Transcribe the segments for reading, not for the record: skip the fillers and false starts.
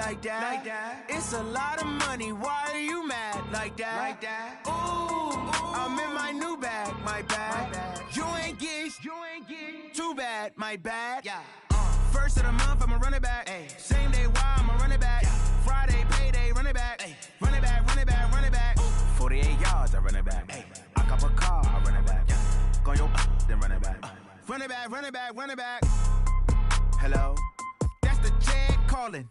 like that. It's a lot of money, why are you mad like that? Ooh, I'm in my new bag, my bad. You ain't get too bad, my bad. First of the month, I'ma run it back. Same day, why I'ma run it back. Friday, payday, run it back. Run it back, run it back, run it back. 48 yards, I run it back. I cop a car, I run it back. Go your then run it back. Run it back, run it back, run it back. Hello? That's the check calling.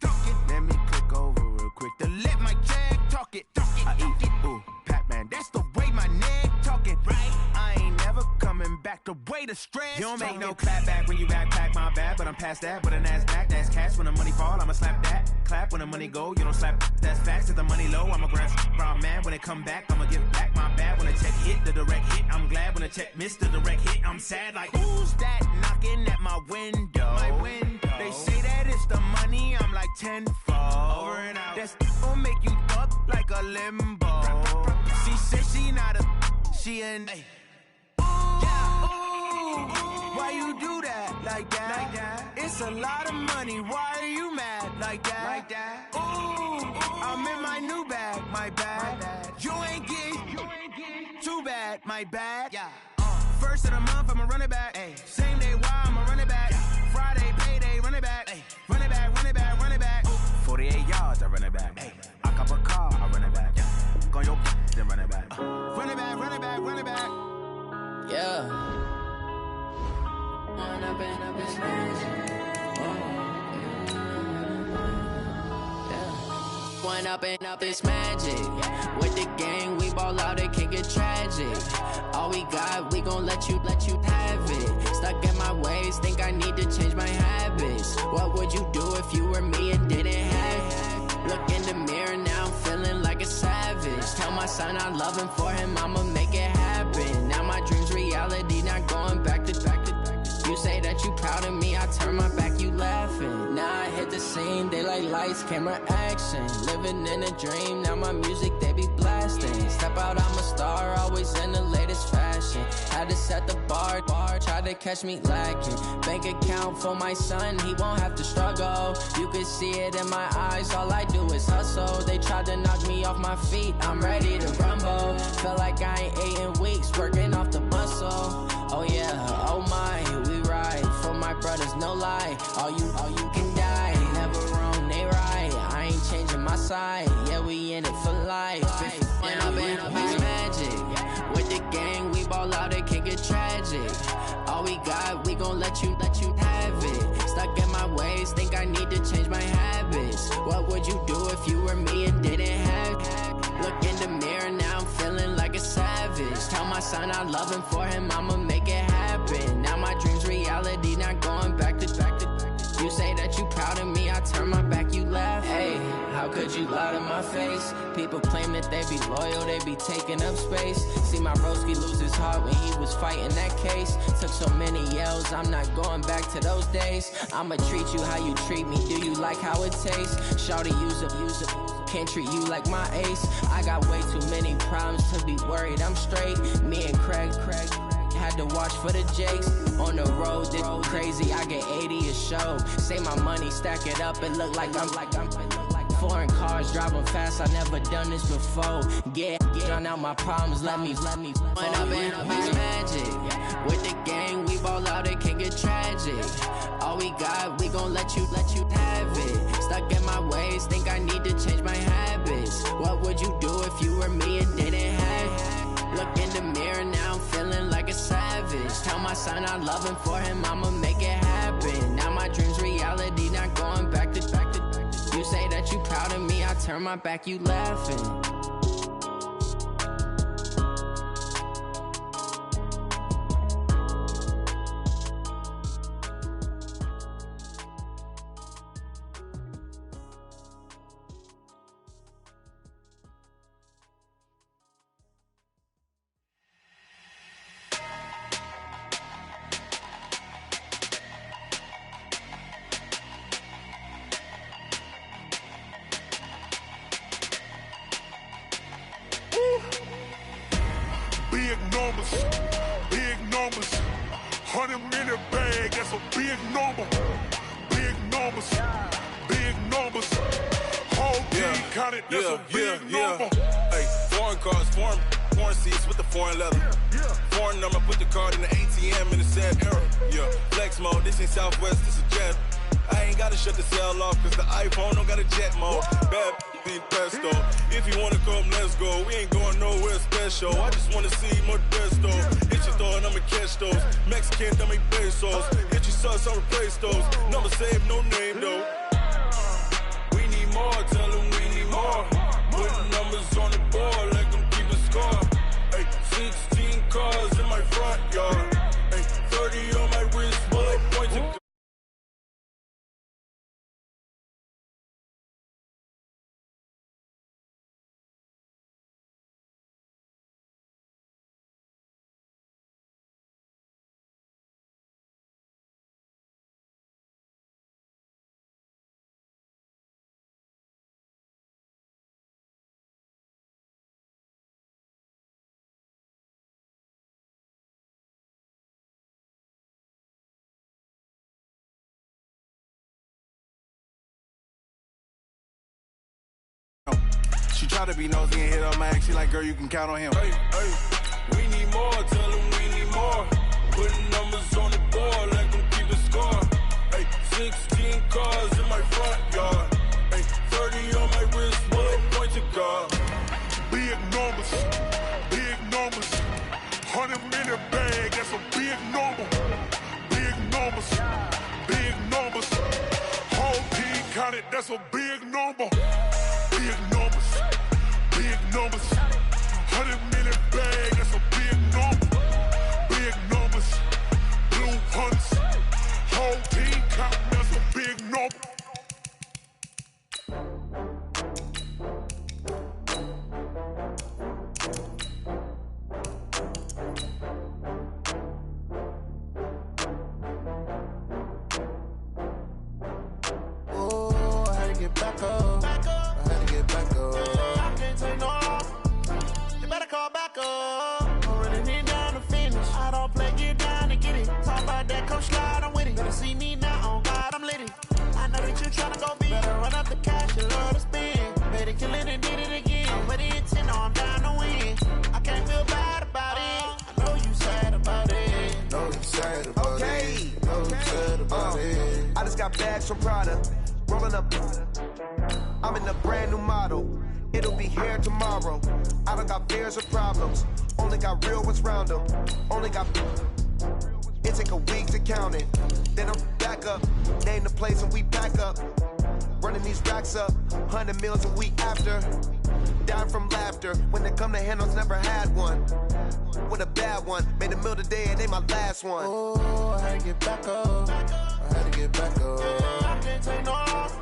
Let me click over real quick to let my check talk it. I eat it, ooh, Pac-Man. That's the way my neck talking. Right? I ain't never coming back the way the stress. You don't make no clap back when you backpack, my bad. But I'm past that with a NASDAQ. That's cash when the money fall, I'ma slap that. Clap when the money go, you don't slap. That's facts. If the money low, I'ma grab brown man. When it come back, I'ma give back my bad. When the check hit, the direct hit. I'm glad when the check missed the direct hit. I'm sad like, who's that knocking at my window? My window. They say that it's the money, I'm like tenfold. Over and out. That's gon' make you up like a limbo. She said she not a, she an. Why you do that like that? It's a lot of money, why are you mad like that? Ooh, I'm in my new bag, my bad. You ain't get too bad, my bad. First of the month, I'ma run it back. Same day, why I'ma run it back. Friday, payday, run it back. Run it back, run it back, run it back. 48 yards, I run it back. I cop a car, I run it back. Go your then run it back. Run it back, run it back, run it back. Yeah. Run up and up this magic. One up and up this magic. With the gang, we ball out, it can get tragic. All we got, we gon' let you have it. Stuck in my ways, think I need to change my habits. What would you do if you were me and didn't have it? Look in the mirror, now I'm feeling like a savage. Tell my son I love him, for him I'ma make it happen. Now my dream's reality, not going back to. You say that you proud of me, I turn my back, you laughing. Now I hit the scene, they like lights, camera, action. Living in a dream, now my music, they be blasting. Step out, I'm a star, always in the latest fashion. Had to set the bar, try to catch me lacking. Bank account for my son, he won't have to struggle. You can see it in my eyes, all I do is hustle. They tried to knock me off my feet, I'm ready to rumble. Felt like I ain't ate in weeks, working off the muscle. Oh yeah, oh my, we ride for my brothers, no lie. All you can die, never wrong, they right. I ain't changing my side, yeah, we in it for life. And up and up is magic. With the gang, we ball out, it can get tragic. All we got, we gon' let you have it. Stuck in my ways, think I need to change my habits. What would you do if you were me and didn't have it? Look in the mirror, now I'm feeling like a savage. Tell my son I love him, for him I'ma make it happen. Now my dream's reality, not going back to. You say that you proud of me, I turn my back, you laugh. Hey, how could you lie to my face? People claim that they be loyal, they be taking up space. See my broski lose his heart when he was fighting that case. Took so many yells, I'm not going back to those days. I'ma treat you how you treat me, do you like how it tastes? Shawty, use up, can't treat you like my ace. I got way too many problems to be worried, I'm straight. Me and Craig had to watch for the Jakes. On the road, this crazy, I get 80 a show. Say my money, stack it up, it look like I'm foreign cars, driving fast, I never done this before. Drown out my problems, let me One up and up is magic. With the gang, we ball out, it can get tragic. All we got, we gon' let you have it. Stuck in my ways, think I need to change my habits. What would you do if you were me and didn't have it? Look in the mirror, now I'm feeling like a savage. Tell my son I love him, for him I'ma make it happen. Now my dream's reality, not going back to. You say that you proud of me, I turn my back, you laughing. Big numbers, 100-minute bag, that's a big number. Big numbers, counted, that's a big number. Hey, foreign cars, foreign seats with the foreign leather. Foreign number, put the card in the ATM in the sad era. Yeah, flex mode, this ain't Southwest, this is jet. I ain't gotta shut the cell off, cause the iPhone don't got a jet mode. Bad be pesto. If you wanna come, let's go. We ain't going nowhere special. I just wanna see Modesto. Hit your throw and I'ma catch those. Mexican, dummy pesos. Hit your sauce, I'll replace those. Number saved, no name though. We need more, tell them we need more. Putting numbers on the board, let them keep a score. Hey, 16 cars in my front yard. Hey, 30 on my wrist, bullet point to She try to be nosy and hit up my ex. She like, girl, you can count on him. Hey, we need more, tell them we need more. Putting numbers on the board, let them keep a score. Hey, 16 cars in my front yard. Hey, 30 on my wrist, bullet point to God. Big numbers, 100 minute bag, that's a big number. Big numbers, whole team counted, that's a big number. Big numbers, 100 minute bag, that's a big number. Big numbers, blue hunts, whole team counting, that's a big number. Oh, I had to get back up. I had to get back up. I can't take no loss. You better call back up. I'm running it down to finish. I don't play, get down to get it. Talk about that, come slide, I'm with it. Better see me now, on God, I'm lit it. I know that you tryna go big. Better run up the cash, you love to spend. Better kill it and did it again. I'm with the intent, no, I'm down to win. I can't feel bad about it. I know you sad about it. Know you sad about it. Know you sad about it. I just got bags from Prada. Rolling up. I'm in a brand new model. It'll be here tomorrow. I don't got fears or problems. Only got real ones round them. Only got. It take a week to count it. Then I'm back up. Name the place and we back up. Running these racks up. 100 meals a week after. Dying from laughter. When they come to handles, never had one. With a bad one. Made a meal today and they my last one. Oh, I had to get back up. I had to get back up. I can't take no loss.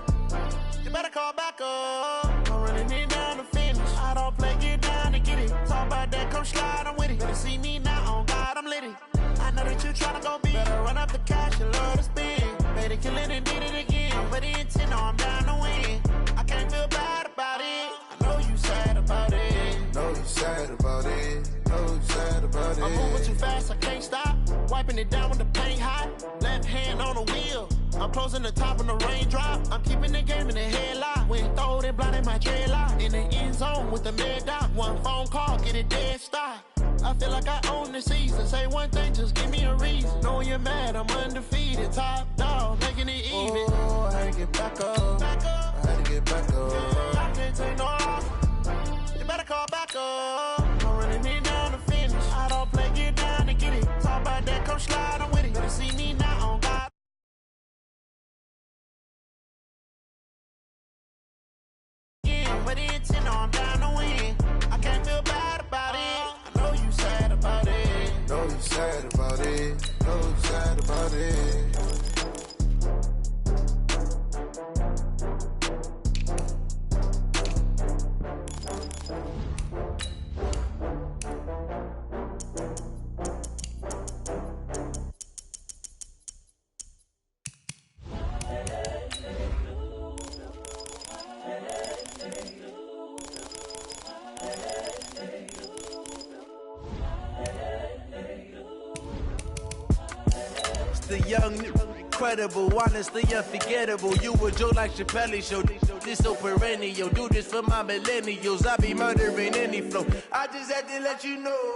You better call back up. I'm running it down to finish. I don't play, get down to get it. Talk about that, come slide, I'm with it. Better see me now, on God, I'm lit it. I know that you tryna go big. Better run up the cash, you love to spend. Better kill it and did it again. I'm with the intent, no, I'm down to win. I can't feel bad about it. I know you sad about it. Know you sad about it. Know you sad about it. I'm moving too fast, I can't stop. Wiping it down with the paint hot. Left hand on the wheel. I'm closing the top on the raindrop. I'm keeping the game in the headlock. When throwed and blinded my dreadlock. In the end zone with the mad dot. One phone call, get it dead stop. I feel like I own the season. Say one thing, just give me a reason. Knowing you're mad, I'm undefeated. Top dog, making it even. Oh, I had to get back up. I had to get back up. I can't take no loss. You better call back up. I'm running it down to finish. I don't play, get down to get it. Talk about that, come slide, I'm with it. Better see me now, on God. But the intent, no, I'm down to win. I can't feel bad about it. I know you sad about it. Know you sad about it. Know you sad about it. The young incredible, honestly unforgettable. You a joke like Chappelle Show. This so perennial. Do this for my millennials. I be murdering any flow. I just had to let you know.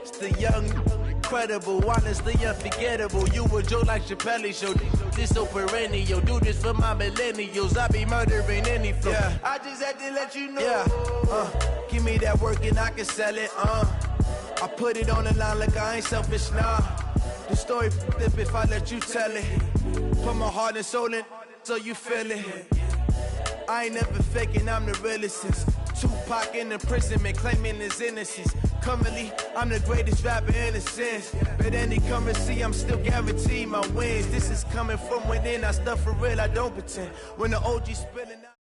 It's the young, incredible, honestly unforgettable. You a joke like Chappelle Show. This so perennial. Do this for my millennials. I be murdering any flow. Yeah. I just had to let you know. Yeah. Give me that work and I can sell it. I put it on the line like I ain't selfish, nah. The story flip if I let you tell it. Put my heart and soul in so you feel it. I ain't never faking, I'm the realest since Tupac in imprisonment, claiming his innocence. Currently, I'm the greatest rapper in a sense. But any currency, I'm still guaranteed my wins. This is coming from within, I stuff for real, I don't pretend. When the OG spilling out.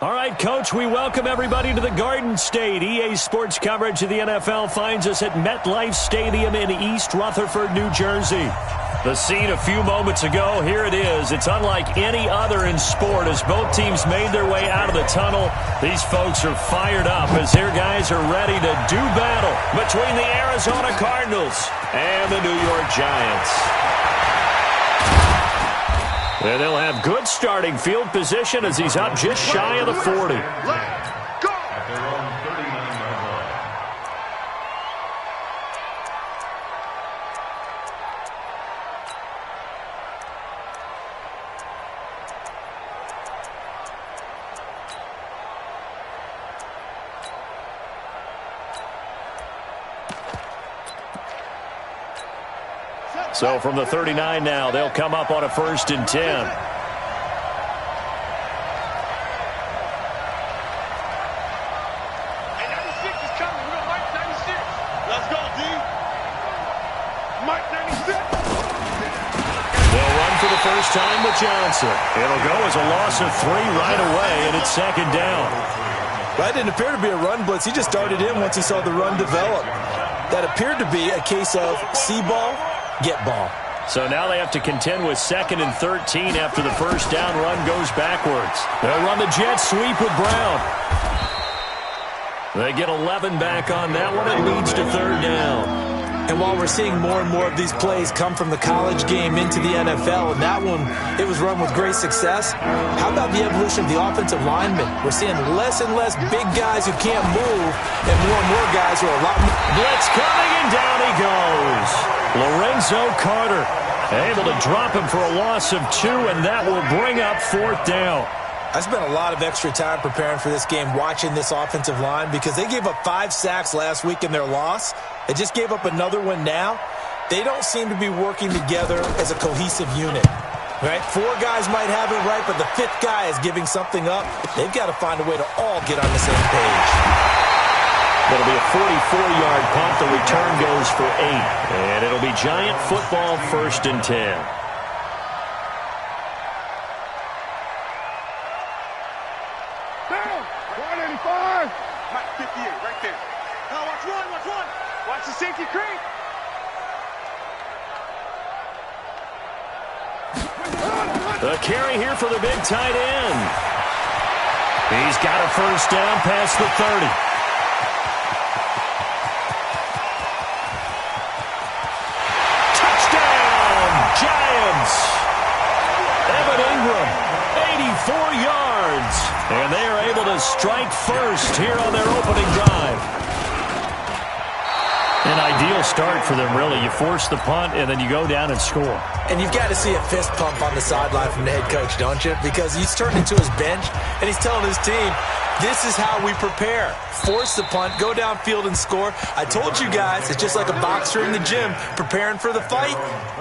All right, Coach, we welcome everybody to the Garden State. EA Sports coverage of the NFL finds us at MetLife Stadium in East Rutherford, New Jersey. The scene a few moments ago, here it is. It's unlike any other in sport as both teams made their way out of the tunnel. These folks are fired up as their guys are ready to do battle between the Arizona Cardinals and the New York Giants. And they'll have good starting field position as he's up just shy of the 40. Let's go! So from the 39 now, they'll come up on a 1st and 10. Hey, 96 is coming. We got Mike 96. Let's go, D. Mike 96. They'll run for the first time with Johnson. It'll go as a loss of 3 right away, and it's 2nd down. That didn't appear to be a run blitz. He just darted in once he saw the run develop. That appeared to be a case of see ball, get ball. So now they have to contend with 2nd and 13 after the first down run goes backwards. They'll run the jet sweep with Brown. They get 11 back on that one. It leads to 3rd down. And while we're seeing more and more of these plays come from the college game into the NFL, and that one, it was run with great success, how about the evolution of the offensive linemen? We're seeing less and less big guys who can't move and more guys who are a lot more. Blitz coming, and down he goes. Lorenzo Carter able to drop him for a loss of 2, and that will bring up 4th down. I spent a lot of extra time preparing for this game watching this offensive line because they gave up 5 sacks last week in their loss. They just gave up another one now. They don't seem to be working together as a cohesive unit. Right? 4 guys might have it right, but the 5th guy is giving something up. They've got to find a way to all get on the same page. It'll be a 44-yard punt. The return goes for 8. And it'll be Giant football, 1st and 10. Down! 185! Mike 58, right there. Now watch one! Watch the safety creep! The carry here for the big tight end. He's got a first down past the 30. Touchdown, Giants. Evan Ingram, 84 yards. And they are able to strike first here on their opening drive. An ideal start for them, really. You force the punt, and then you go down and score. And you've got to see a fist pump on the sideline from the head coach, don't you? Because he's turned into his bench, and he's telling his team, this is how we prepare. Force the punt, go downfield and score. I told you guys, it's just like a boxer in the gym preparing for the fight.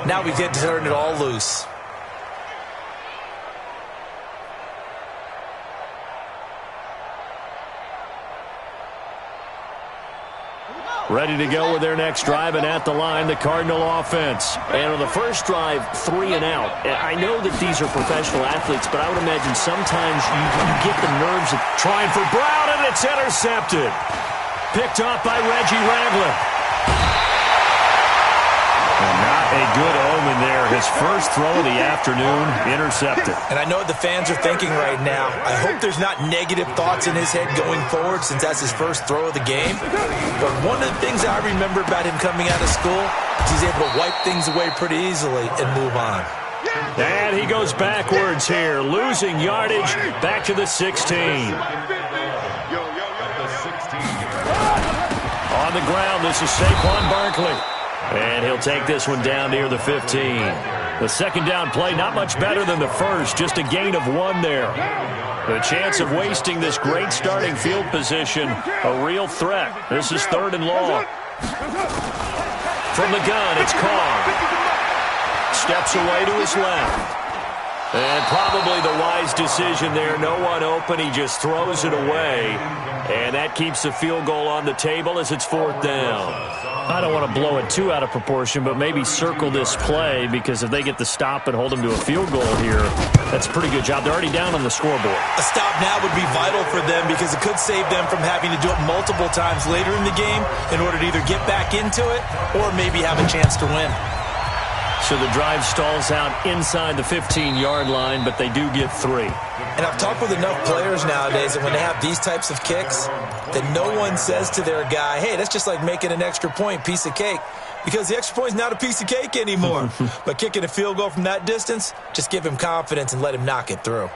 Now we get to turn it all loose. Ready to go with their next drive, and at the line, the Cardinal offense. And on the first drive, 3 and out. I know that these are professional athletes, but I would imagine sometimes you get the nerves of trying for Brown, and it's intercepted. Picked off by Reggie Ragland. And not A good omen there. His first throw of the afternoon, intercepted. And I know what the fans are thinking right now. I hope there's not negative thoughts in his head going forward since that's his first throw of the game. But one of the things I remember about him coming out of school is he's able to wipe things away pretty easily and move on. And he goes backwards here, losing yardage back to the 16. On the ground, this is Saquon Barkley. And he'll take this one down near the 15. The second down play, not much better than the first, just a gain of 1 there. The chance of wasting this great starting field position, a real threat. This is 3rd and long. From the gun, it's Carr. Steps away to his left. And probably the wise decision there. No one open. He just throws it away. And that keeps the field goal on the table as it's 4th down. I don't want to blow it too out of proportion, but maybe circle this play because if they get the stop and hold them to a field goal here, that's a pretty good job. They're already down on the scoreboard. A stop now would be vital for them because it could save them from having to do it multiple times later in the game in order to either get back into it or maybe have a chance to win. So the drive stalls out inside the 15-yard line, but they do get 3. And I've talked with enough players nowadays that when they have these types of kicks, that no one says to their guy, hey, that's just like making an extra point, piece of cake. Because the extra point is not a piece of cake anymore. But kicking a field goal from that distance, just give him confidence and let him knock it through.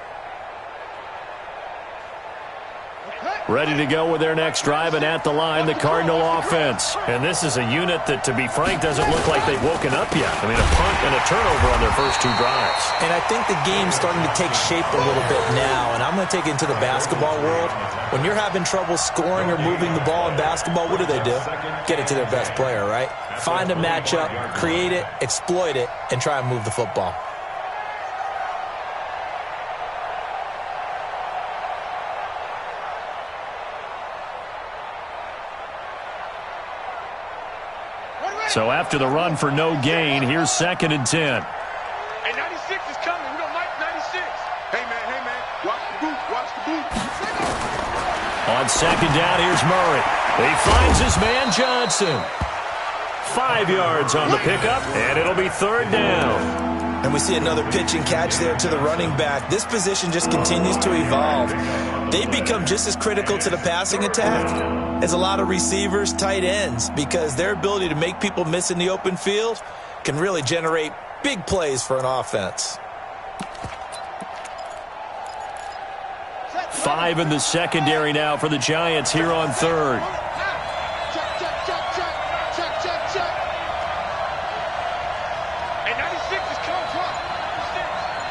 Ready to go with their next drive, and at the line, the Cardinal offense. And this is a unit that, to be frank, doesn't look like they've woken up yet. I mean, a punt and a turnover on their first 2 drives. And I think the game's starting to take shape a little bit now, and I'm going to take it into the basketball world. When you're having trouble scoring or moving the ball in basketball, what do? Get it to their best player, right? Find a matchup, create it, exploit it, and try and move the football. So after the run for no gain, here's 2nd and 10. Hey, 96 is coming. We don't like 96. Hey, man. Watch the boot. On 2nd down, here's Murray. He finds his man Johnson. 5 yards on the pickup, and it'll be 3rd down. And we see another pitch and catch there to the running back. This position just continues to evolve. They've become just as critical to the passing attack as a lot of receivers, tight ends, because their ability to make people miss in the open field can really generate big plays for an offense. 5 in the secondary now for the Giants here on 3rd. Hey, 96 is coming from.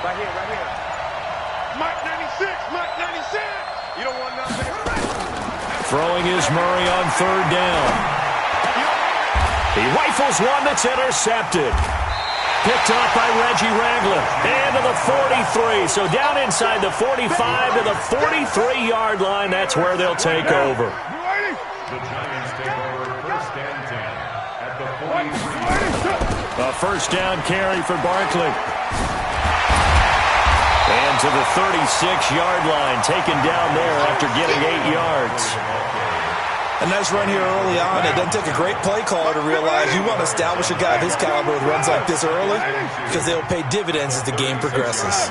Right here. Mike 96. You don't want nothing. Throwing is Murray on 3rd down. He rifles one that's intercepted. Picked up by Reggie Ragland. And to the 43. So down inside the 45 to the 43-yard line. That's where they'll take over. The Giants take over 1st and 10 at the 43. A 1st down carry for Barkley. And to the 36-yard line, taken down there after getting 8 yards. A nice run here early on. It doesn't take a great play caller to realize you want to establish a guy of his caliber with runs like this early because they'll pay dividends as the game progresses.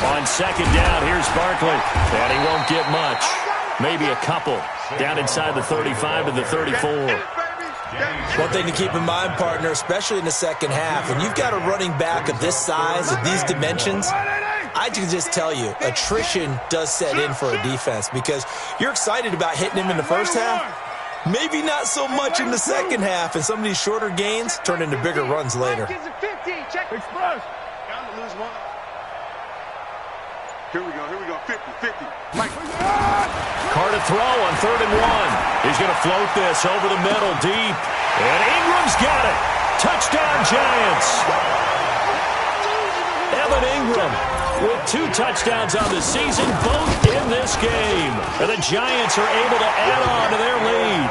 On 2nd down, here's Barkley. And he won't get much. Maybe a couple. Down inside the 35 to the 34. One thing to keep in mind, partner, especially in the second half, when you've got a running back of this size, of these dimensions, I can just tell you, attrition does set in for a defense because you're excited about hitting him in the first half, maybe not so much in the second half, and some of these shorter gains turn into bigger runs later. Here we go. 50. Mike. Carr to throw on 3rd and 1. He's going to float this over the middle deep. And Ingram's got it. Touchdown, Giants. Evan Ingram with 2 touchdowns on the season, both in this game. And the Giants are able to add on to their lead.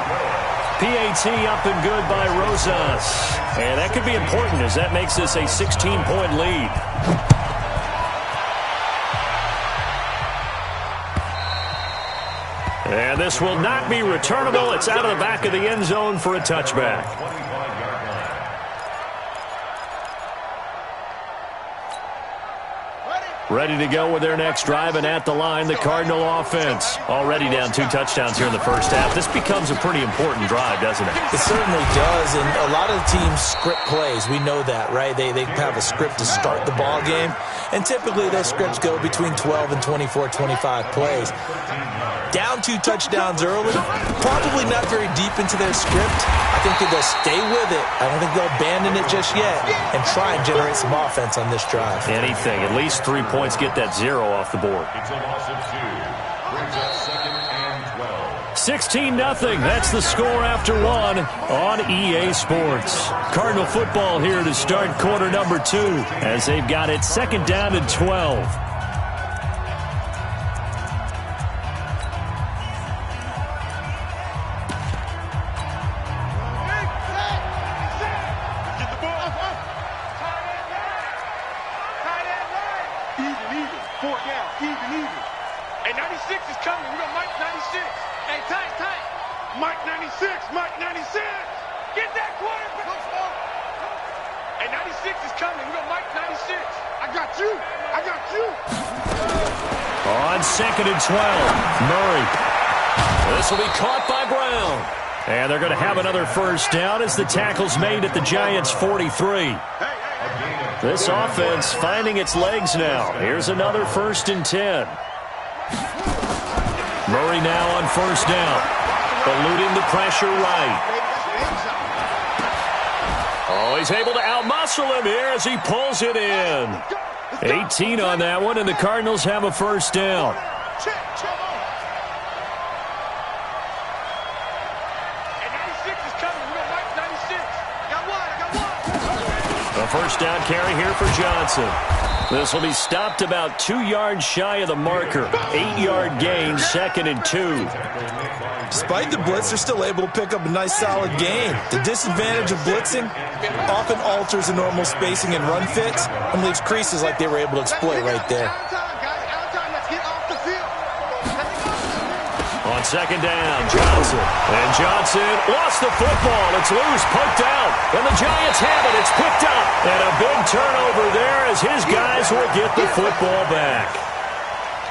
PAT up and good by Rosas. And that could be important as that makes this a 16-point lead. And this will not be returnable. It's out of the back of the end zone for a touchback. Ready to go with their next drive, and at the line, the Cardinal offense. Already down 2 touchdowns here in the first half. This becomes a pretty important drive, doesn't it? It certainly does, and a lot of the teams script plays. We know that, right? They have a script to start the ball game, and typically those scripts go between 12 and 24, 25 plays. Down 2 touchdowns early, probably not very deep into their script. I think that they'll stay with it. I don't think they'll abandon it just yet and try and generate some offense on this drive. Anything. At least 3 points, get that 0 off the board. It's a loss of 2. Brings up 2nd and 12. 16-0. That's the score after 1 on EA Sports. Cardinal football here to start quarter number 2 as they've got it 2nd down and 12. On 2nd and 12, Murray. This will be caught by Brown. And they're going to have another first down as the tackle's made at the Giants' 43. This offense finding its legs now. Here's another 1st and 10. Murray now on first down. Eluding the pressure right. Oh, he's able to outmuscle him here as he pulls it in. 18 on that one, and the Cardinals have a first down. A first down carry here for Johnson. This will be stopped about 2 yards shy of the marker. 8-yard gain, 2nd and 2. Despite the blitz, they're still able to pick up a nice solid gain. The disadvantage of blitzing often alters the normal spacing and run fits and leaves creases like they were able to exploit right there. On 2nd down, Johnson. And Johnson lost the football. It's loose, poked out. And the Giants have it. It's picked up. And a big turnover there as his guys will get the football back.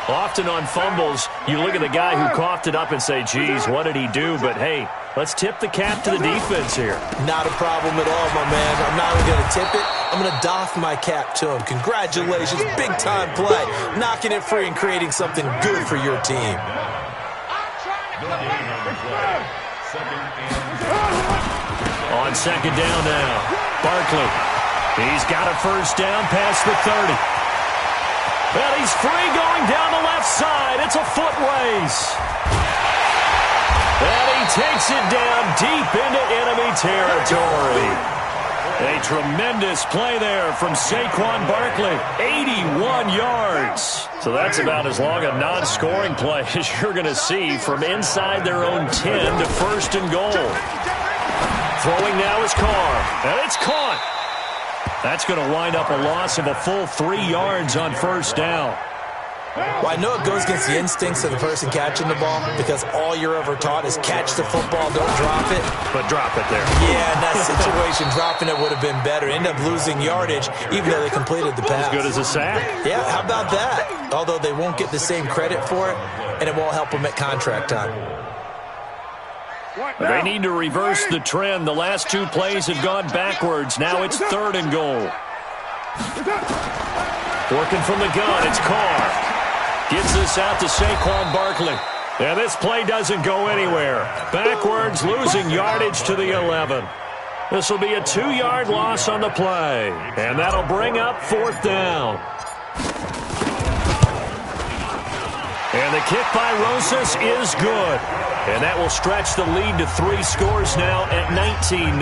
Often on fumbles, you look at the guy who coughed it up and say, geez, what did he do? But, hey, let's tip the cap to the defense here. Not a problem at all, my man. I'm not only going to tip it, I'm going to doff my cap to him. Congratulations, big-time play. Knocking it free and creating something good for your team. On 2nd down now, Barkley. He's got a first down past the 30. Well, he's free going down the left side. It's a foot race. And he takes it down deep into enemy territory. A tremendous play there from Saquon Barkley. 81 yards. So that's about as long a non-scoring play as you're going to see from inside their own 10 to 1st and goal. Throwing now is Carr. And it's caught. That's going to wind up a loss of a full 3 yards on first down. Well, I know it goes against the instincts of the person catching the ball because all you're ever taught is catch the football, don't drop it. But drop it there. Yeah, in that situation, dropping it would have been better. End up losing yardage even though they completed the pass. As good as a sack. Yeah, how about that? Although they won't get the same credit for it, and it won't help them at contract time. They need to reverse the trend. The last 2 plays have gone backwards. Now it's 3rd and goal. Working from the gun, it's Carr. Gets this out to Saquon Barkley. And this play doesn't go anywhere. Backwards, losing yardage to the 11. This will be a 2-yard loss on the play. And that'll bring up 4th down. And the kick by Rosas is good. And that will stretch the lead to 3 scores now at 19-0.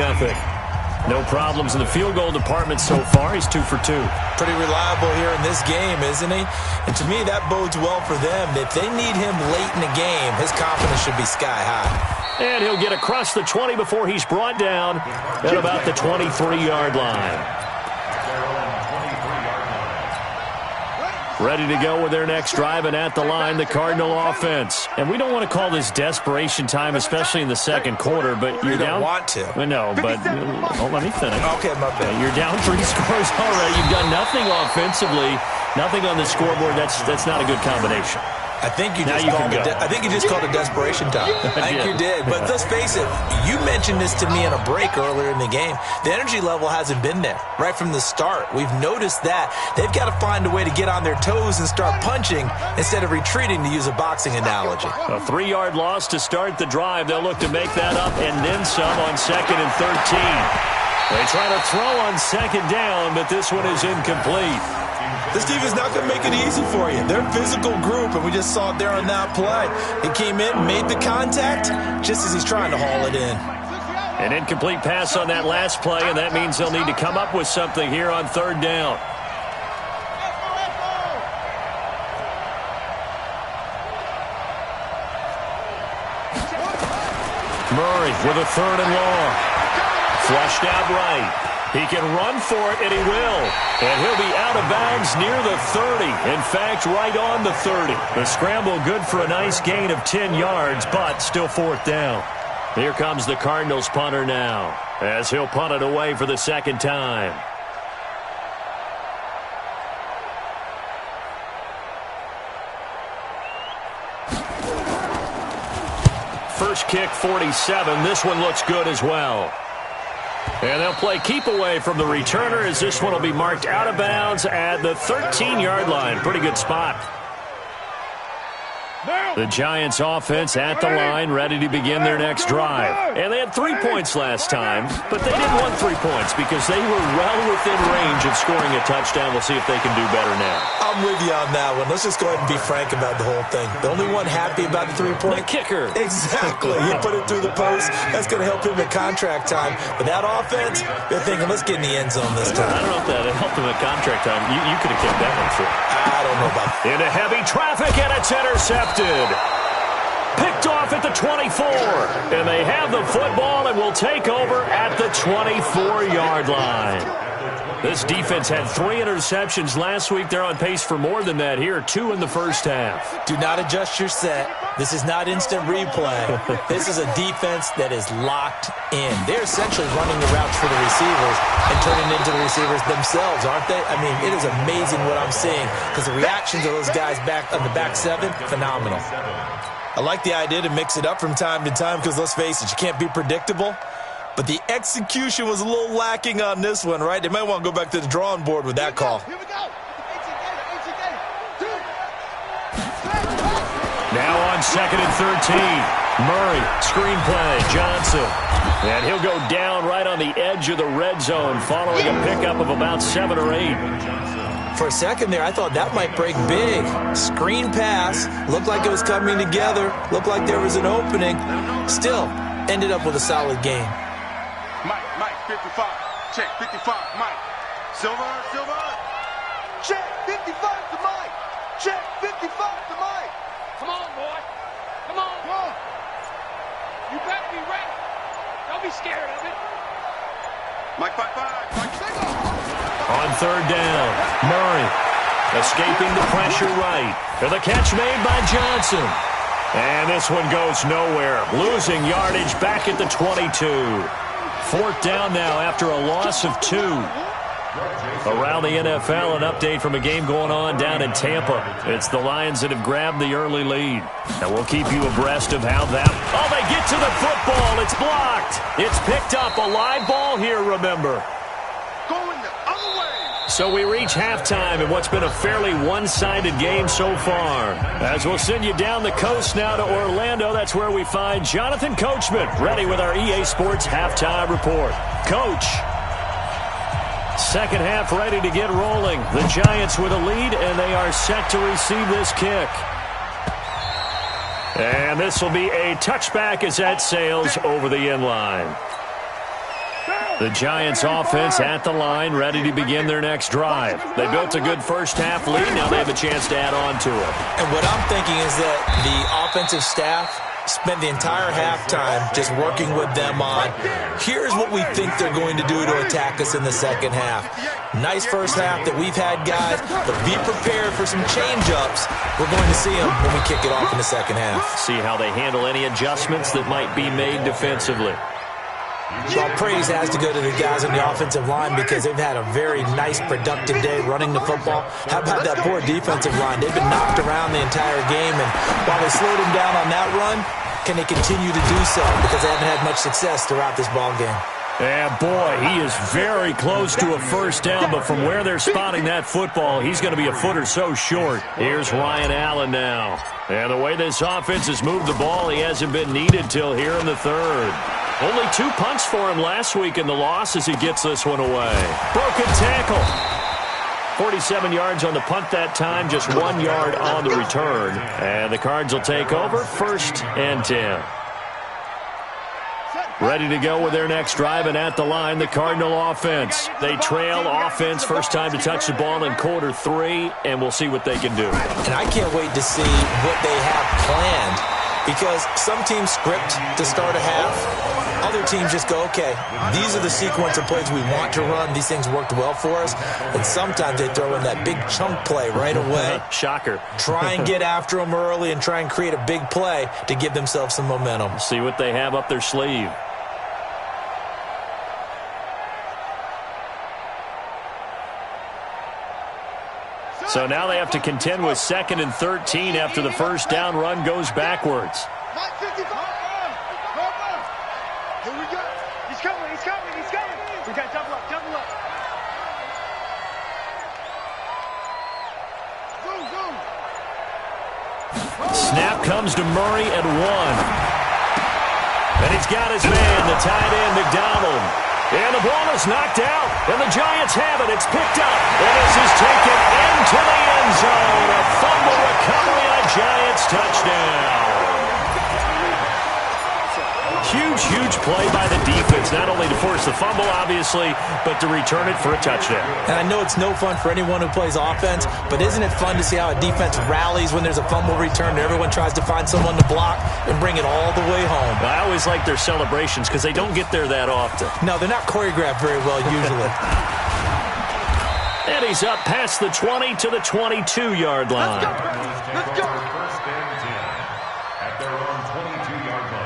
No problems in the field goal department so far. He's 2 for 2. Pretty reliable here in this game, isn't he? And to me, that bodes well for them. If they need him late in the game, his confidence should be sky high. And he'll get across the 20 before he's brought down at about the 23-yard line. ready to go with their next drive, and at the line, the Cardinal offense. And we don't want to call this desperation time, especially in the second quarter, but you're down. You don't want to. No, but let me finish. Okay, my bad. You're down 3 scores already. You've done nothing offensively, nothing on the scoreboard. That's not a good combination. I think you just called it desperation time. I think you did. But let's face it, you mentioned this to me in a break earlier in the game. The energy level hasn't been there right from the start. We've noticed that. They've got to find a way to get on their toes and start punching instead of retreating, to use a boxing analogy. A 3-yard loss to start the drive. They'll look to make that up and then some on 2nd and 13. They try to throw on 2nd down, but this one is incomplete. This team is not going to make it easy for you. They're a physical group, and we just saw it there on that play. He came in, made the contact, just as he's trying to haul it in. An incomplete pass on that last play, and that means they'll need to come up with something here on 3rd down. Murray with a 3rd and long. Flushed out right. He can run for it, and he will. And he'll be out of bounds near the 30. In fact, right on the 30. The scramble good for a nice gain of 10 yards, but still 4th down. Here comes the Cardinals punter now, as he'll punt it away for the 2nd time. First kick, 47. This one looks good as well. And they'll play keep away from the returner, as this one will be marked out of bounds at the 13-yard line. Pretty good spot. The Giants offense at the line, ready to begin their next drive. And they had 3 points last time, but they didn't want 3 points because they were well within range of scoring a touchdown. We'll see if they can do better now. I'm with you on that one. Let's just go ahead and be frank about the whole thing. The only one happy about the 3-point? The kicker. Exactly. He put it through the post. That's going to help him at contract time. But that offense, they're thinking, let's get in the end zone this time. I don't know if that helped him at contract time. You could have kicked that one through. I don't know about that. Into heavy traffic, and it's intercepted. Picked off at the 24. And they have the football and will take over at the 24-yard line. This defense had 3 interceptions last week. They're on pace for more than that here. 2 in the first half. Do not adjust your set. This is not instant replay. This is a defense that is locked in. They're essentially running the routes for the receivers and turning into the receivers themselves, aren't they? I mean, it is amazing what I'm seeing because the reactions of those guys back on the back 7, phenomenal. I like the idea to mix it up from time to time because, let's face it, you can't be predictable. But the execution was a little lacking on this one, right? They might want to go back to the drawing board with that call. Here we go. Now on 2nd and 13. Murray, screen play, Johnson. And he'll go down right on the edge of the red zone following a pickup of about 7 or 8. For a second there, I thought that might break big. Screen pass. Looked like it was coming together. Looked like there was an opening. Still, ended up with a solid game. Mike, 55. Check, 55, Mike. Silver. Check, 55 to Mike. Check, 55 to Mike. Come on, boy. Come on. You better be ready. Don't be scared of it. Mike, 5-5. Mike, single. On 3rd down, Murray escaping the pressure right. For the catch made by Johnson. And this one goes nowhere. Losing yardage back at the 22. 4th down now after a loss of 2. Around the NFL, an update from a game going on down in Tampa. It's the Lions that have grabbed the early lead. And we'll keep you abreast of how that... Oh, they get to the football. It's blocked. It's picked up. A live ball here, remember. Going the other way. So we reach halftime in what's been a fairly one-sided game so far. As we'll send you down the coast now to Orlando, that's where we find Jonathan Coachman, ready with our EA Sports halftime report. Coach. Second half ready to get rolling. The Giants with a lead, and they are set to receive this kick. And this will be a touchback as that sails over the end line. The Giants offense at the line, ready to begin their next drive. They built a good first half lead. Now they have a chance to add on to it. And what I'm thinking is that the offensive staff spent the entire halftime just working with them on, here's what we think they're going to do to attack us in the second half. Nice first half that we've had, guys, but be prepared for some change-ups. We're going to see them when we kick it off in the second half. See how they handle any adjustments that might be made defensively. Well, praise has to go to the guys on the offensive line because they've had a very nice, productive day running the football. How about that poor defensive line? They've been knocked around the entire game, and while they slowed them down on that run, can they continue to do so? Because they haven't had much success throughout this ball game. Yeah, boy, he is very close to a first down, but from where they're spotting that football, he's going to be a foot or so short. Here's Ryan Allen now. And the way this offense has moved the ball, he hasn't been needed till here in the third. Only 2 punts for him last week in the loss as he gets this one away. Broken tackle. 47 yards on the punt that time, just 1 yard on the return. And the Cards will take over, 1st and 10. Ready to go with their next drive, and at the line, the Cardinal offense. They trail offense, first time to touch the ball in quarter 3, and we'll see what they can do. And I can't wait to see what they have planned, because some teams script to start a half. Other teams just go, okay, these are the sequence of plays we want to run. These things worked well for us. And sometimes they throw in that big chunk play right away. Shocker. Try and get after them early and try and create a big play to give themselves some momentum. See what they have up their sleeve. So now they have to contend with 2nd and 13 after the first down run goes backwards. Here we go. He's coming. We got double up. Go. Snap comes to Murray at 1. And he's got his man, the tight end, McDonald. And the ball is knocked out, and the Giants have it. It's picked up, and this is taken into the end zone. A fumble recovery, a Giants touchdown. Huge play by the defense, not only to force the fumble, obviously, but to return it for a touchdown. And I know it's no fun for anyone who plays offense, but isn't it fun to see how a defense rallies when there's a fumble return and everyone tries to find someone to block and bring it all the way home? I always like their celebrations because they don't get there that often. No, they're not choreographed very well usually. And he's up past the 20 to the 22-yard line. Let's go. First and 10 at their own 22-yard line.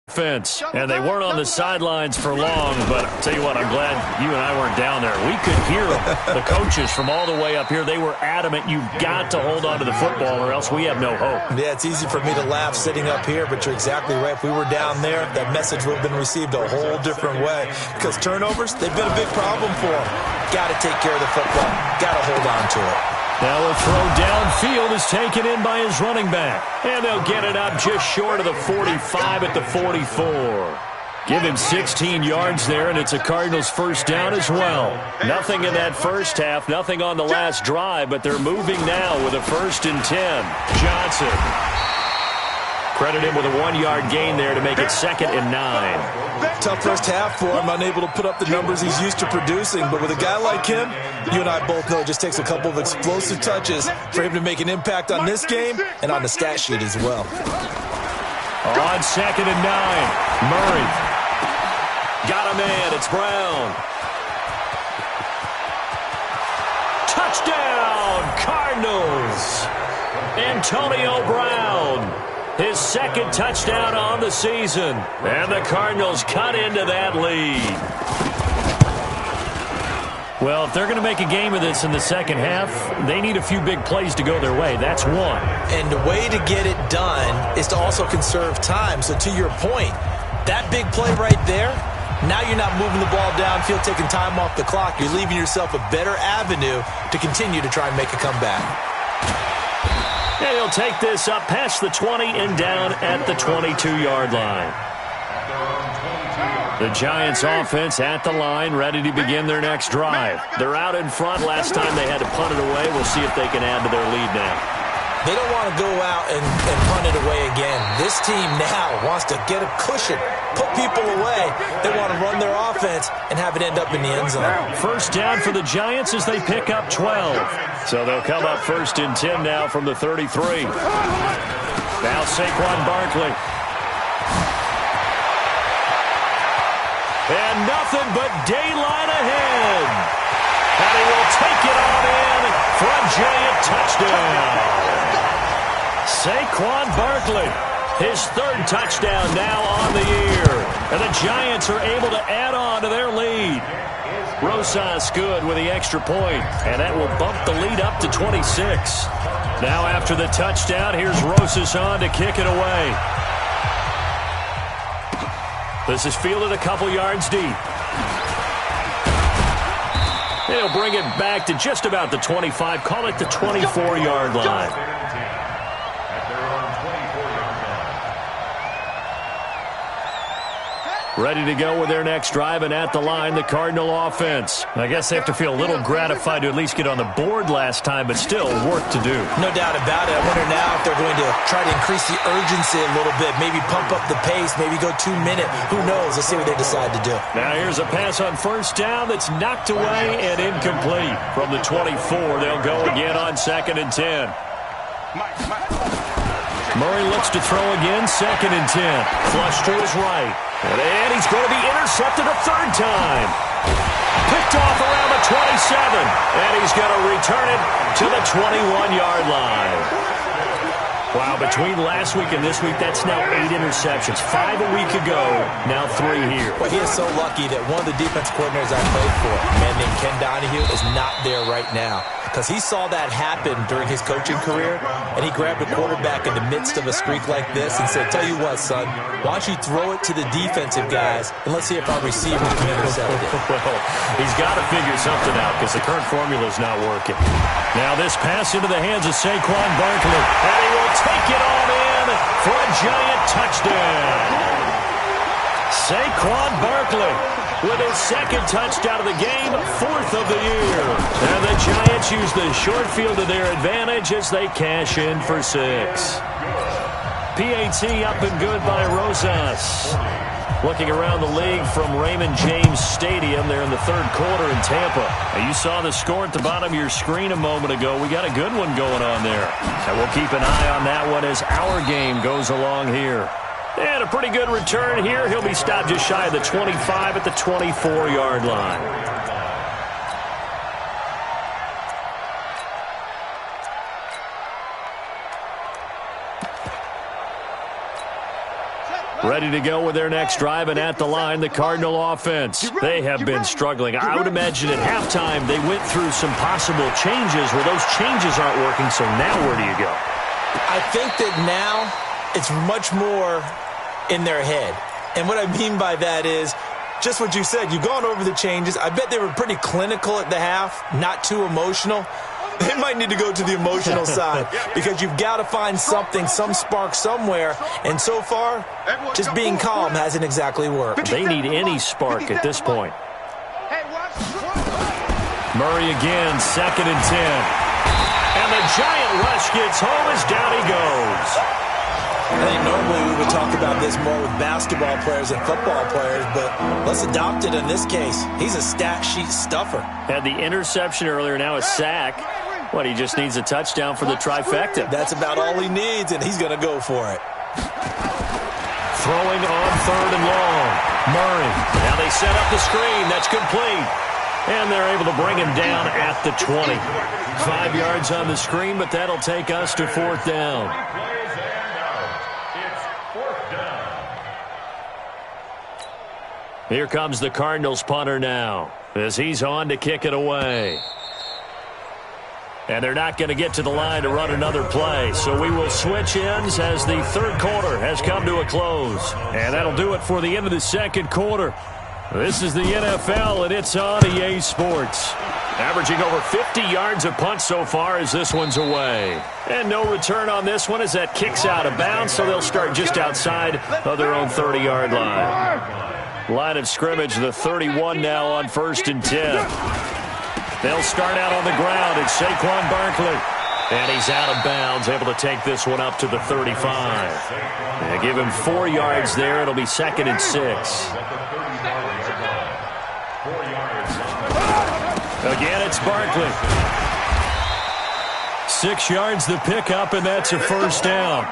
Fence, and they weren't on the sidelines for long, but I'll tell you what, I'm glad you and I weren't down there. We could hear the coaches from all the way up here. They were adamant, you've got to hold on to the football or else we have no hope. Yeah, it's easy for me to laugh sitting up here, but you're exactly right. If we were down there, that message would have been received a whole different way, because turnovers, they've been a big problem for them. Got to take care of the football. Got to hold on to it. Now a throw downfield is taken in by his running back. And they'll get it up just short of the 45 at the 44. Give him 16 yards there, and it's a Cardinals first down as well. Nothing in that first half, nothing on the last drive, but they're moving now with a 1st and 10. Johnson. Credit him with a 1-yard gain there to make it 2nd and 9. Tough first half for him, unable to put up the numbers he's used to producing. But with a guy like him, you and I both know it just takes a couple of explosive touches for him to make an impact on this game and on the stat sheet as well. On 2nd and 9, Murray. Got a man, it's Brown. Touchdown, Cardinals. Antonio Brown. His 2nd touchdown on the season. And the Cardinals cut into that lead. Well, if they're going to make a game of this in the second half, they need a few big plays to go their way. That's one. And the way to get it done is to also conserve time. So to your point, that big play right there, now you're not moving the ball downfield, taking time off the clock. You're leaving yourself a better avenue to continue to try and make a comeback. And he'll take this up past the 20 and down at the 22-yard line. The Giants offense at the line, ready to begin their next drive. They're out in front. Last time they had to punt it away. We'll see if they can add to their lead now. They don't want to go out and punt it away again. This team now wants to get a cushion, put people away. They want to run their offense and have it end up in the end zone. First down for the Giants as they pick up 12. So they'll come up 1st and 10 now from the 33. Now Saquon Barkley. And nothing but daylight ahead. And he will take it on in for a Giant touchdown. Saquon Barkley, his 3rd touchdown now on the year. And the Giants are able to add on to their lead. Rosas good with the extra point, and that will bump the lead up to 26. Now after the touchdown, here's Rosas on to kick it away. This is fielded a couple yards deep. He'll bring it back to just about the 25, call it the 24-yard line. Ready to go with their next drive, and at the line, the Cardinal offense. I guess they have to feel a little gratified to at least get on the board last time, but still work to do. No doubt about it. I wonder now if they're going to try to increase the urgency a little bit, maybe pump up the pace, maybe go 2-minute. Who knows? Let's see what they decide to do. Now here's a pass on first down that's knocked away and incomplete. From the 24, they'll go again on 2nd and 10. Murray looks to throw again, 2nd and 10. Flush to his right. And he's going to be intercepted a 3rd time. Picked off around the 27. And he's going to return it to the 21-yard line. Wow, between last week and this week, that's now 8 interceptions. 5 a week ago, now 3 here. Well, he is so lucky that one of the defense coordinators I played for, a man named Ken Donahue, is not there right now. Because he saw that happen during his coaching career, and he grabbed a quarterback in the midst of a streak like this and said, tell you what, son, why don't you throw it to the defensive guys, and let's see if our receivers can intercept it. Well, he's got to figure something out because the current formula is not working. Now this pass into the hands of Saquon Barkley, and he will take it on in for a Giant touchdown. Saquon Barkley with his 2nd touchdown of the game, 4th of the year. And the Giants use the short field to their advantage as they cash in for 6. PAT up and good by Rosas. Looking around the league from Raymond James Stadium there in the 3rd quarter in Tampa. Now, you saw the score at the bottom of your screen a moment ago. We got a good one going on there. And we'll keep an eye on that one as our game goes along here. And a pretty good return here. He'll be stopped just shy of the 25 at the 24-yard line. Ready to go with their next drive, and at the line, the Cardinal offense. They have been struggling. I would imagine at halftime they went through some possible changes where those changes aren't working, so now where do you go? I think that now it's much more in their head. And what I mean by that is just what you said. You've gone over the changes. I bet they were pretty clinical at the half, not too emotional. They might need to go to the emotional side because you've got to find something, some spark somewhere. And so far, just being calm hasn't exactly worked. They need any spark at this point. Murray again, 2nd and 10. And the Giant rush gets home as down he goes. I think normally we would talk about this more with basketball players and football players, but let's adopt it in this case. He's a stat sheet stuffer. Had the interception earlier, now a sack. What, he just needs a touchdown for the trifecta. That's about all he needs, and he's going to go for it. Throwing on 3rd and long. Murray. Now they set up the screen. That's complete. And they're able to bring him down at the 20. 5 yards on the screen, but that'll take us to 4th down. Here comes the Cardinals punter now as he's on to kick it away. And they're not going to get to the line to run another play. So we will switch ends as the 3rd quarter has come to a close. And that'll do it for the end of the 2nd quarter. This is the NFL, and it's on EA Sports. Averaging over 50 yards a punt so far as this one's away. And no return on this one as that kicks out of bounds, so they'll start just outside of their own 30-yard line. Line of scrimmage, the 31 now on 1st and 10. They'll start out on the ground. It's Saquon Barkley. And he's out of bounds, able to take this one up to the 35. They give him 4 yards there. It'll be 2nd and 6. Again, it's Barkley. 6 yards the pickup, and that's a first down.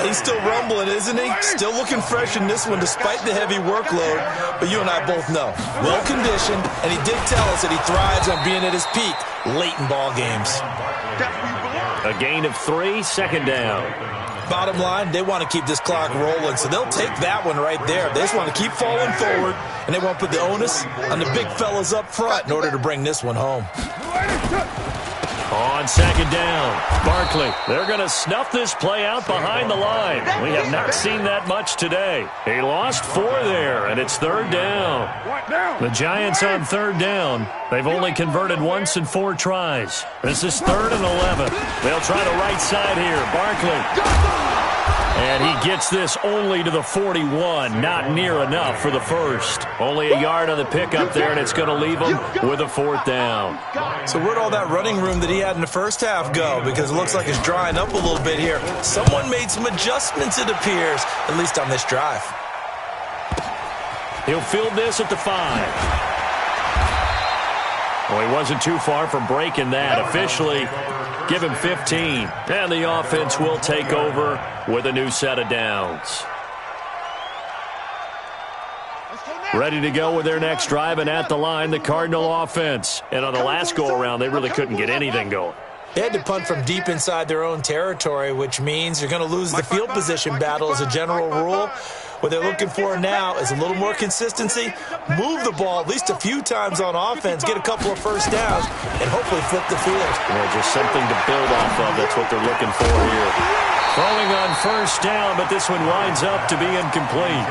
He's still rumbling, isn't he? Still looking fresh in this one despite the heavy workload. But you and I both know, well-conditioned, and he did tell us that he thrives on being at his peak late in ball games. A gain of 3, 2nd down. Bottom line, they want to keep this clock rolling, so they'll take that one right there. They just want to keep falling forward, and they want to put the onus on the big fellas up front in order to bring this one home. On 2nd down, Barkley. They're going to snuff this play out behind the line. We have not seen that much today. He lost 4 there, and it's 3rd down. The Giants on 3rd down. They've only converted once in 4 tries. This is 3rd and 11. They'll try the right side here. Barkley. And he gets this only to the 41. Not near enough for the first. Only a yard on the pickup there, and it's going to leave him with a 4th down. So where'd all that running room that he had in the first half go? Because it looks like it's drying up a little bit here. Someone made some adjustments, it appears, at least on this drive. He'll field this at the 5. Well, he wasn't too far from breaking that. Officially, give him 15. And the offense will take over with a new set of downs. Ready to go with their next drive, and at the line, the Cardinal offense. And on the last go-around, they really couldn't get anything going. They had to punt from deep inside their own territory, which means you're going to lose the field position battle as a general rule. What they're looking for now is a little more consistency, move the ball at least a few times on offense, get a couple of first downs, and hopefully flip the field. Yeah, just something to build off of. That's what they're looking for here. Throwing on first down, but this one winds up to be incomplete.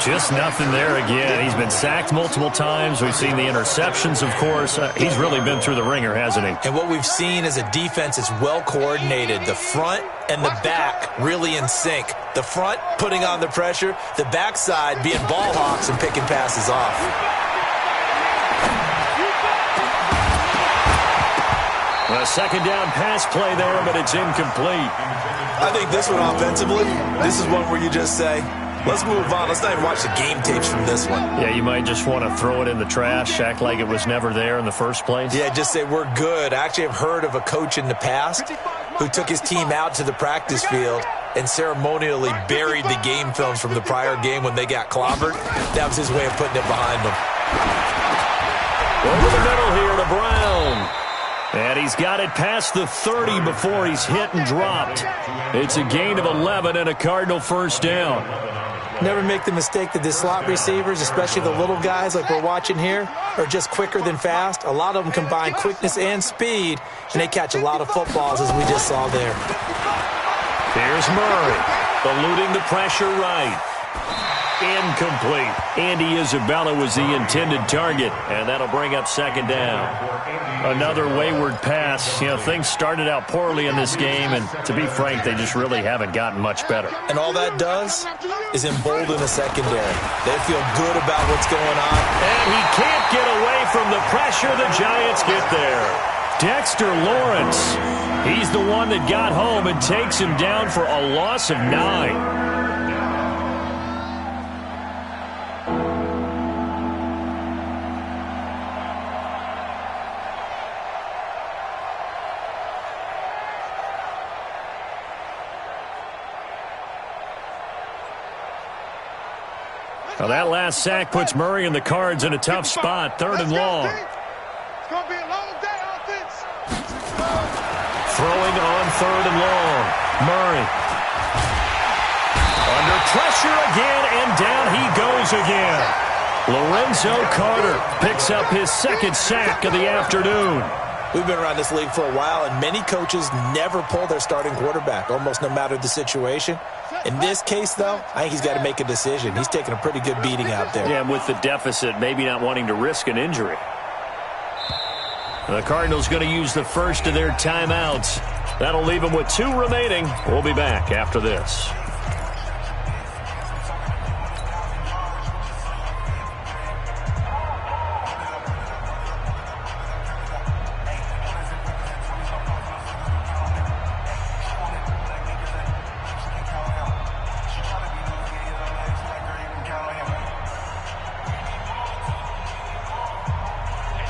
Just nothing there again. He's been sacked multiple times. We've seen the interceptions, of course. He's really been through the ringer, hasn't he? And what we've seen is a defense that's well coordinated. The front and the back really in sync. The front putting on the pressure, the backside being ball hawks and picking passes off. A 2nd down pass play there, but it's incomplete. I think this one offensively, this is one where you just say, let's move on. Let's not even watch the game tapes from this one. Yeah, you might just want to throw it in the trash, act like it was never there in the first place. Yeah, just say we're good. I actually have heard of a coach in the past who took his team out to the practice field and ceremonially buried the game films from the prior game when they got clobbered. That was his way of putting it behind them. Over the middle here to Brown. And he's got it past the 30 before he's hit and dropped. It's a gain of 11 and a Cardinal first down. Never make the mistake that the slot receivers, especially the little guys like we're watching here, are just quicker than fast. A lot of them combine quickness and speed, and they catch a lot of footballs, as we just saw there. Here's Murray, eluding the pressure right. Incomplete. Andy Isabella was the intended target, and that'll bring up 2nd down. Another wayward pass. You know, things started out poorly in this game, and to be frank, they just really haven't gotten much better. And all that does is embolden the secondary. They feel good about what's going on. And he can't get away from the pressure. The Giants get there. Dexter Lawrence, he's the one that got home and takes him down for a loss of 9. Well, that last sack puts Murray and the Cards in a tough spot, 3rd and long. It's going to be a long day, offense. Throwing on 3rd and long. Murray. Under pressure again, and down he goes again. Lorenzo Carter picks up his 2nd sack of the afternoon. We've been around this league for a while, and many coaches never pull their starting quarterback, almost no matter the situation. In this case, though, I think he's got to make a decision. He's taking a pretty good beating out there. Yeah, and with the deficit, maybe not wanting to risk an injury. The Cardinals going to use the first of their timeouts. That'll leave them with 2 remaining. We'll be back after this.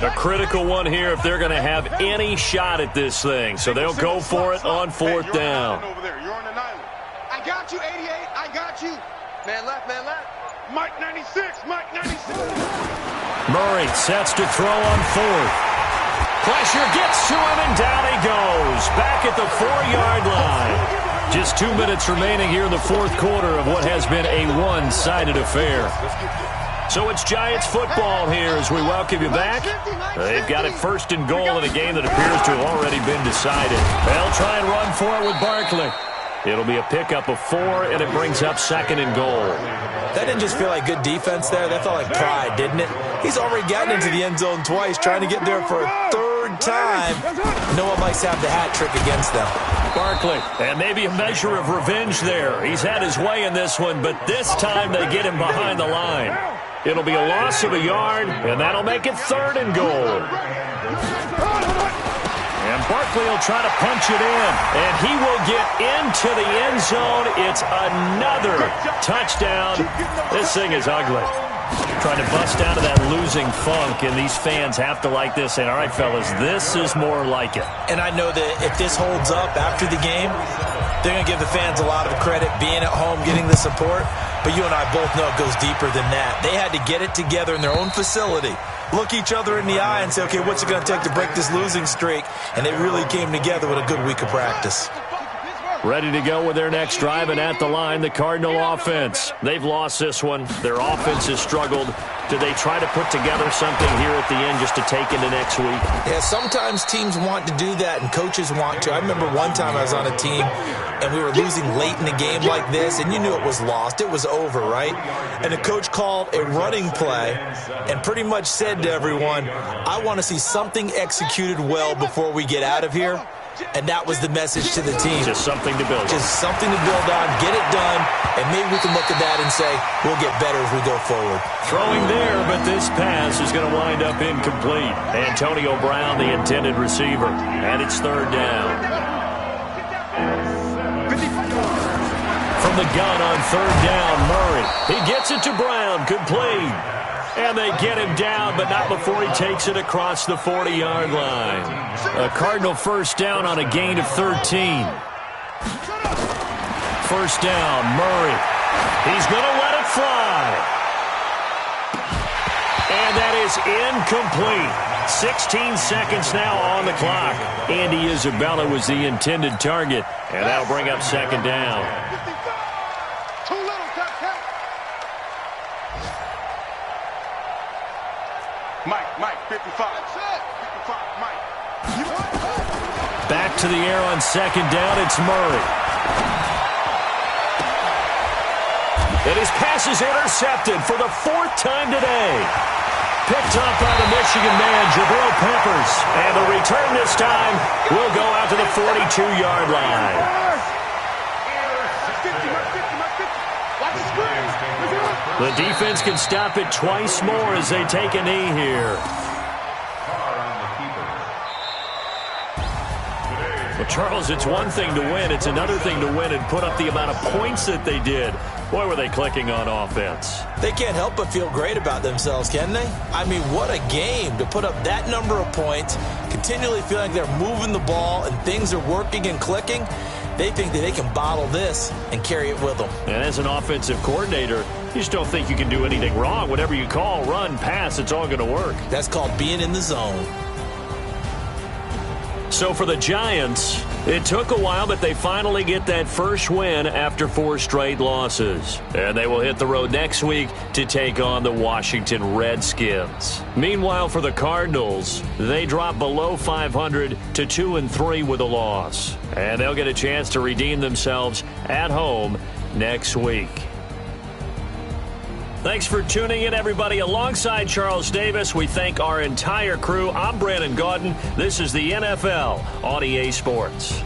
A critical one here if they're going to have any shot at this thing. So they'll go for it on fourth down. You're on an island. I got you, 88. I got you. Man left, man left. Mike 96, Mike 96. Murray sets to throw on fourth. Pressure gets to him, and down he goes. Back at the 4-yard line. Just 2 minutes remaining here in the fourth quarter of what has been a one-sided affair. So it's Giants football here as we welcome you back. They've got it first and goal in a game that appears to have already been decided. They'll try and run for it with Barkley. It'll be a pickup of 4, and it brings up second and goal. That didn't just feel like good defense there. That felt like pride, didn't it? He's already gotten into the end zone twice, trying to get there for a third time. No one likes to have the hat trick against them. Barkley, and maybe a measure of revenge there. He's had his way in this one, but this time they get him behind the line. It'll be a loss of a yard, and that'll make it third and goal. And Barkley will try to punch it in, and he will get into the end zone. It's another touchdown. This thing is ugly. Trying to bust out of that losing funk, and these fans have to like this. And all right, fellas, this is more like it. And I know that if this holds up after the game, they're going to give the fans a lot of credit being at home, getting the support. But you and I both know it goes deeper than that. They had to get it together in their own facility, look each other in the eye and say, okay, what's it going to take to break this losing streak? And they really came together with a good week of practice. Ready to go with their next drive, and at the line, the Cardinal offense. They've lost this one. Their offense has struggled. Do they try to put together something here at the end just to take into next week? Yeah, sometimes teams want to do that, and coaches want to. I remember one time I was on a team, and we were losing late in a game like this, and you knew it was lost. It was over, right? And the coach called a running play and pretty much said to everyone, I want to see something executed well before we get out of here. And that was the message to the team. Just something to build on. Just something to build on, get it done, and maybe we can look at that and say, we'll get better as we go forward. Throwing there, but this pass is going to wind up incomplete. Antonio Brown, the intended receiver, and it's third down. From the gun on third down, Murray. He gets it to Brown, complete. And they get him down, but not before he takes it across the 40-yard line. A Cardinal first down on a gain of 13. First down, Murray. He's going to let it fly. And that is incomplete. 16 seconds now on the clock. Andy Isabella was the intended target, and that'll bring up second down. Mike, 55. 55, Mike. Back to the air on second down, it's Murray. And his pass is intercepted for the 4th time today. Picked up by the Michigan man, Jabril Peppers. And the return this time will go out to the 42-yard line. The defense can stop it twice more as they take a knee here. Well, Charles, it's one thing to win. It's another thing to win and put up the amount of points that they did. Boy, were they clicking on offense. They can't help but feel great about themselves, can they? I mean, what a game to put up that number of points, continually feeling like they're moving the ball and things are working and clicking. They think that they can bottle this and carry it with them. And as an offensive coordinator, you just don't think you can do anything wrong. Whatever you call, run, pass, it's all going to work. That's called being in the zone. So for the Giants, it took a while, but they finally get that first win after 4 straight losses. And they will hit the road next week to take on the Washington Redskins. Meanwhile, for the Cardinals, they drop below 500 to 2-3 with a loss. And they'll get a chance to redeem themselves at home next week. Thanks for tuning in, everybody. Alongside Charles Davis, we thank our entire crew. I'm Brandon Gaudin. This is the NFL on EA Sports.